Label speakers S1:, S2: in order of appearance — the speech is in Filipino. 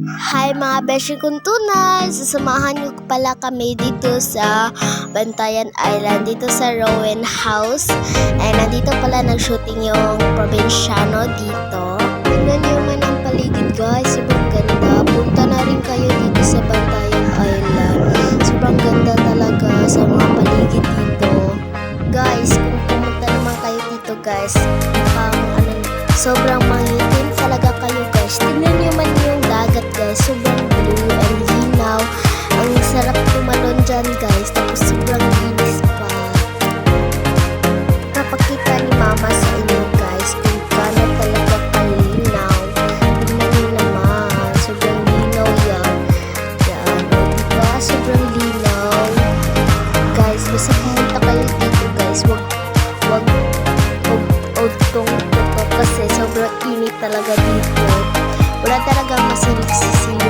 S1: Hi mga beshi kong tunay! Sasamahan niyo pala kami dito sa Bantayan Island, dito sa Rowan House. And nandito pala nag-shooting yung probinsyano dito. Tignan niyo man ang paligid guys, sobrang ganda. Punta na rin kayo dito sa Bantayan Island. Sobrang ganda talaga sa mga paligid dito. Guys, kung pumunta naman kayo dito guys, sobrang mangitim talaga kayo guys. Tignan niyo man yung dagat guys, sobrang blue and linaw. Ang sarap tumalon dyan guys, tapos sobrang linis pa. Napakita ni mama sa inyo guys kung paano talaga kalinaw. Tignan niyo naman, sobrang linaw yan. Yan, diba? Sobrang linaw. Guys, basta pumunta kayo dito guys, wag kasi sobrang init talaga dito. Wala talagang masilig-silig